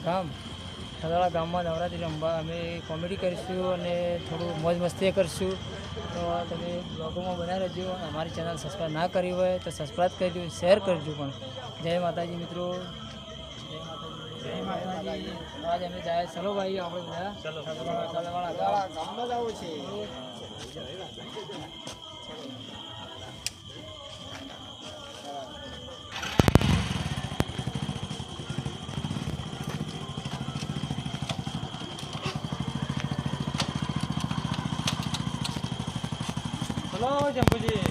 સદાળા ગામમાં નવરાત્રિ રમવા અમે કોમેડી કરીશું અને થોડું મોજ મસ્તી કરીશું. તો તમે બ્લોગોમાં બનાવી રહેજો. અમારી ચેનલ સબસ્ક્રાઈબ ના કરી હોય તો સબસ્ક્રાઈબ કરજો, શેર કરજો. પણ જય માતાજી મિત્રો, જય માતાજી. આજ અમે જાય ચલો ભાઈ આપણે બધા ગામમાં જવું છે. ચલો જંબુજી.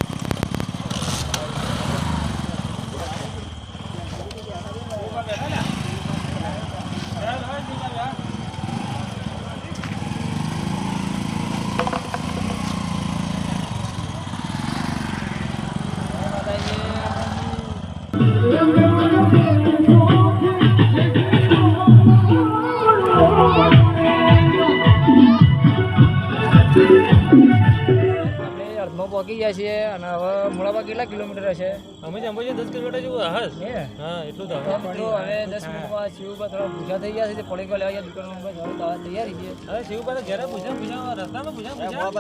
પહોંચી ગયા છીએ અને હવે મોડાબા કેટલા કિલોમીટર હશે? અમે જંબુજી 10 કિલોમીટર જેવું હશે. હા એટલું તો મિત્રો હવે 10 મિનિટમાં શિવબા થોડા ભૂસા થઈ ગયા છે. તે પડી ગયો લેવા દુકાનમાં તૈયારી છે. અરે શિવબા તો ઘરે પૂછા રસ્તામાં પૂછા ખાવા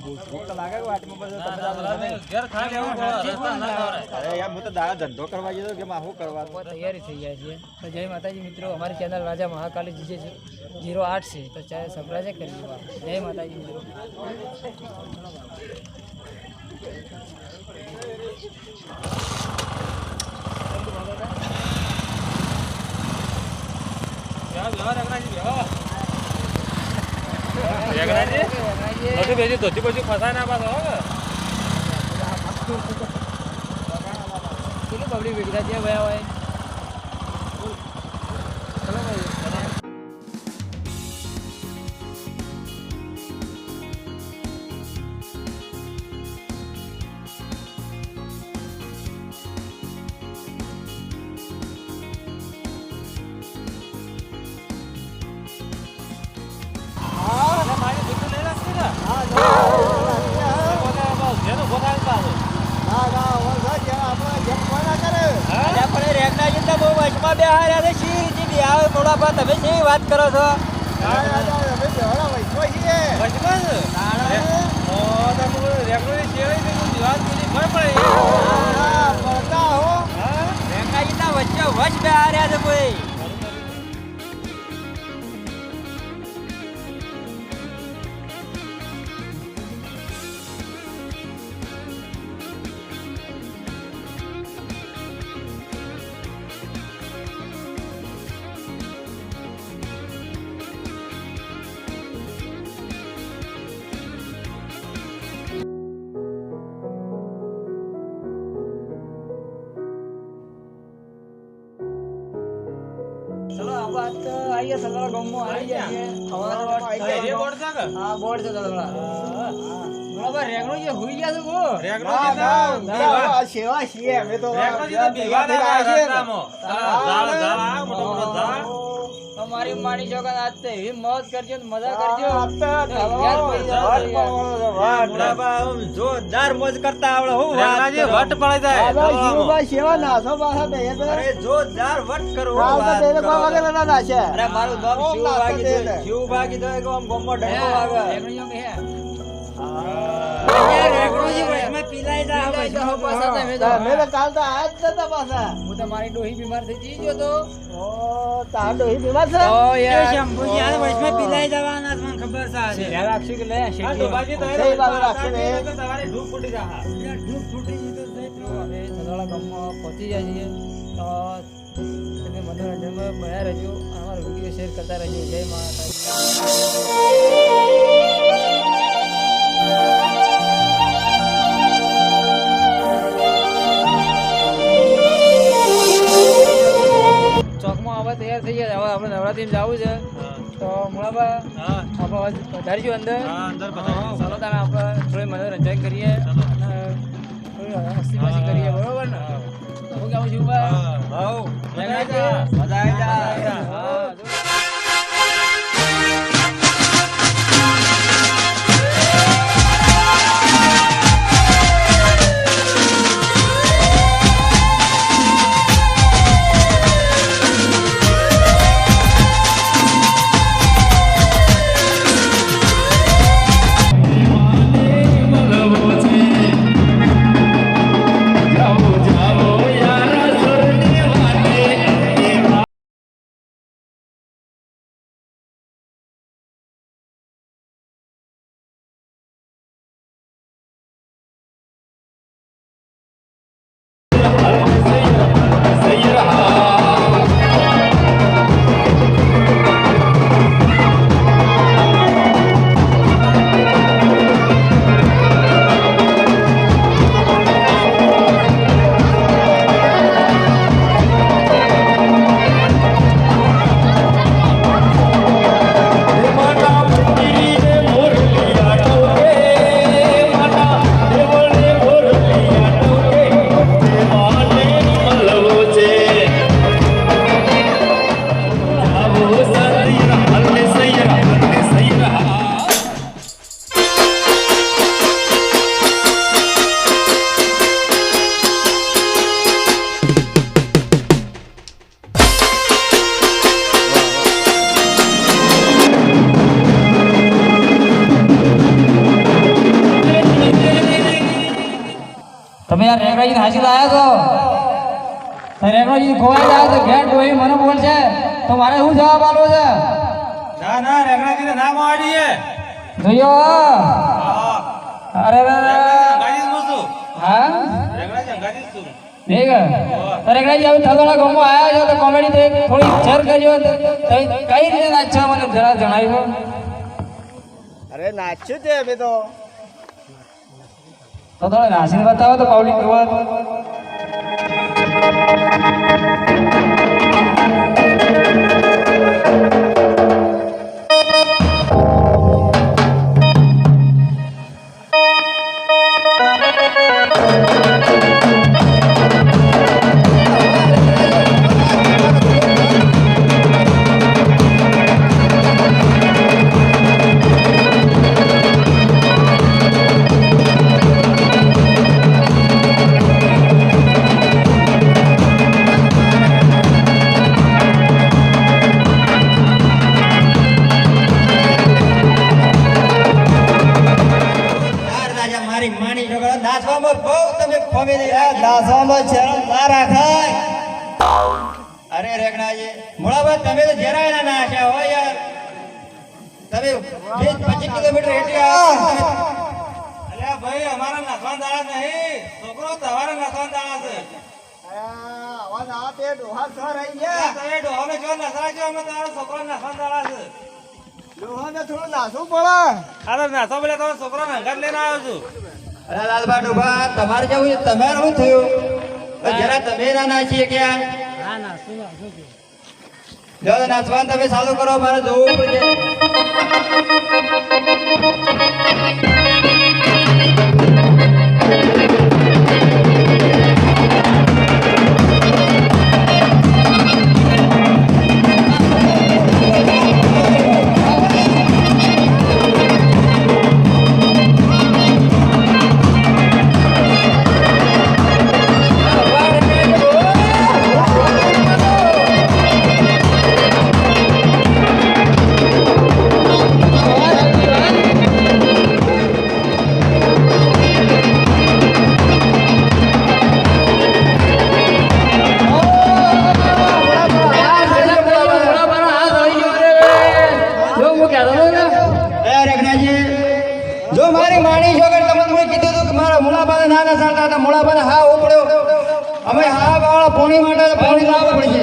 ભૂખ લાગે ઘર ખા હું તો દાડા ધંધો કરવા જતો કે શું કરવા તૈયારી થઈ ગયા છે. તો જય માતાજી મિત્રો, અમારી ચેનલ રાજા મહાકાલી જીજે 08 છે. તો ચાहे સબસ્ક્રાઇબ કરી દો. જય માતાજી મિત્રો. ધોતી પછી ફસાય ના પાછો કેટલું પબ્લિક વેગડા છે ભાઈ હોય. ચલો ભાઈ. તમે શી વાત કરો છો? વચ્ચે વચ બે હાર્યા છે કોઈ. ચલો આપણે આવીએ સગળા ગામમાં આવી જઈએ. હા બોર્ડ છે સગળા. બરાબર રેગણો જે હુઈ ગયા છે ગો. સેવા છીએ અમે તો તમારી માની છોકરા આજ તો એવી મોજ કરજો ને મજા કરજો. જોરદાર મોજ કરતા આવડે હું વટ પડી જાય. સેવા નાસો પાછા જોરદાર વટ કરો. અરે મારું નામ શિવભાઈ કીધું કે આમ ગોમમાં ડંકો વાગે. રેગણીઓ કે હે હું તો મારી ડોહી બીમાર થઈ જઈ ગયો તો. ધ્યાન રાખશું કે લે હવે સદાળા ગામમાં પહોંચી જાય છીએ. તો તમે મનોરંજનમાં બન્યા રહેજો. અમારો વિડીયો શેર કરતા રહેજો. જય માતાજી. ચોકમાં હવે તૈયાર થઈ ગયા. હવે આપણે નવરાત્રી જવું છે. તો મોળાબા આપણે વધારીશું અંદર. ચાલો તમે આપણે થોડી મનોરંજન કરીએ અને થોડી હસી મસ્તી કરીએ. બરોબર ને? હું કેવું છું મજા આવી જાય. તમે યાર રેગરાજી હાજર આવ્યા છો તો રેગરાજી ખોવાઈ જાય તો ઘેર કોઈ મને બોલશે તો મારે શું જવાબ આપવો છે? ના ના રેગણાજીને ના માડીએ જોયો અરે અંગાજી હું છું હા રેગણાજી અંગાજી છું ઠીક તો રેગરાજી હવે થલવાડા ગામમાં આવ્યા છો તો કોમેડી તો થોડી શેર કરજો કઈ રીતે નાચશો મને જરા જણાવ્યો. અરે નાચ્યું છે અમે તો થોડો નાસીને બતાવો તો પબ્લિક જોવા. અરે રેગણાજી મોળાભાઈ તમે તો જરાય ના આશા હોય યાર તમે 20-25 કિલોમીટર હેઠી આવ્યા. અલ્યા ભાઈ અમારા નાખવાન દાડા નહીં છોકરો તમારા નાખવાન દાડા છે. આવા ના તે ડોહા સર આવી ગયા તમે ડોહાને જો નસરા જો અમે તારા છોકરો નાખવાન દાડા છે. ડોહાને થોડું નાસવું પડે. અરે નાસો બોલે તમારો છોકરો નંગાત લઈને આવ્યો છું. અરે લાલબા ડોબા તમારે જેવું છે તમારે શું થયું જરા તમે ના નાચીએ ક્યાં જો નાચવાનું તમે ચાલુ કરો મારે જોવું પડશે. જો મારી માણી છો કે તમને મને કીધું હતું કે મારા મુલાબાને ના ના સાલતા હતા મુલાબાને હા ઉપડ્યો અમે હા વાળા પોણી માટે પોણી લાવવા પડશે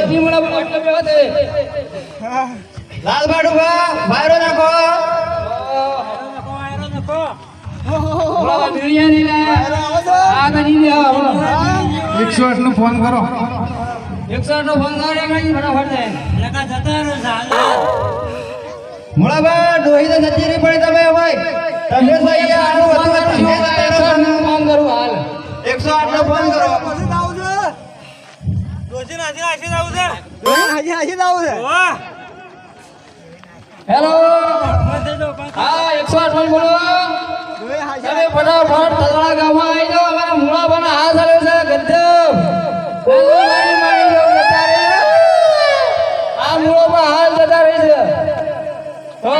લાલબા ડુબા વાયરો નાખો મુલાબા બીડિયા નહીં લે આ નહીં લે 108 નો ફોન કરો 108 નો ફોન કરો ફટાફટ જાય લગા જતા રહો મુલાબા ડોહી તો જતી રહી પડી તમે ભાઈ તમે સહી આનું હતું તમે 108 નો ફોન કરો હાલ 108 નો ફોન કરો પછી આવું છે દોશી નાજી આશી આવું છે દોશી આશી આવું છે વાહ હેલો હા 108 ફોન બોલો તમે ફટાફટ તલવાડા ગામમાં આવી જાઓ અમારા મુળાબાના હાથ આવ્યો છે ગદ્દમ મારી મારી જાવ જતા રે આ મુળાબા હાલ જતા રહે છે તો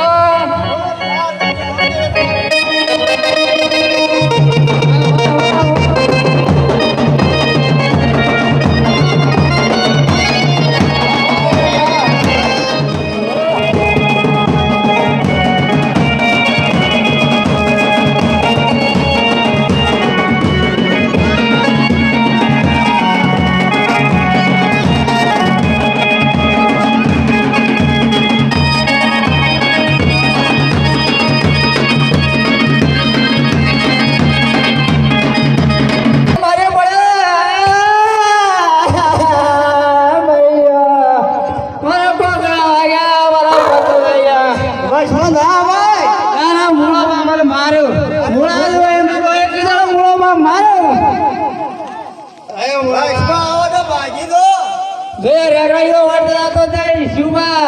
તો જાય શિવબા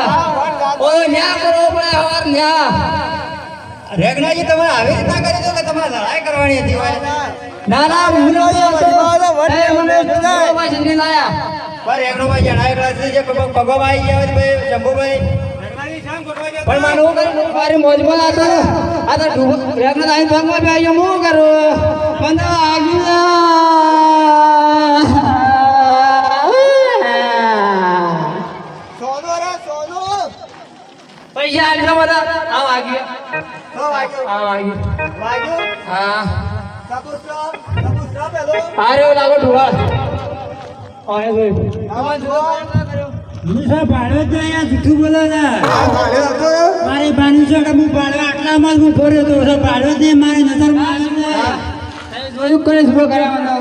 ઓય ન્યા કરો પડે હવાર ન્યા રેગનાજી તમે આવી રીતના કરી દો કે તમારે લડાઈ કરવાની હતી ભાઈ ના ના મને લાયા પર રેગનોભાઈ જણાય ક્લાસ છે પગોમાં આવી ગયા હોય ભાઈ શંભુભાઈ પણ મારું હું કરું મારી મોજમાં હતો આ તો રેગનો આઈ ભાગમાં બી આવ્યો હું કરું મને પૈસા આટલા બધા આવ વાગ્યું હા આરે લાગો ઢુવા આય ભાઈ હું ભાડો જ અહીંયા જૂઠું બોલો ને મારે 500 હું ભાડો આટલામાં જ હું ફર્યો તો ભાડો જ મારે નજર જોયું કરે શું કરાવવાનો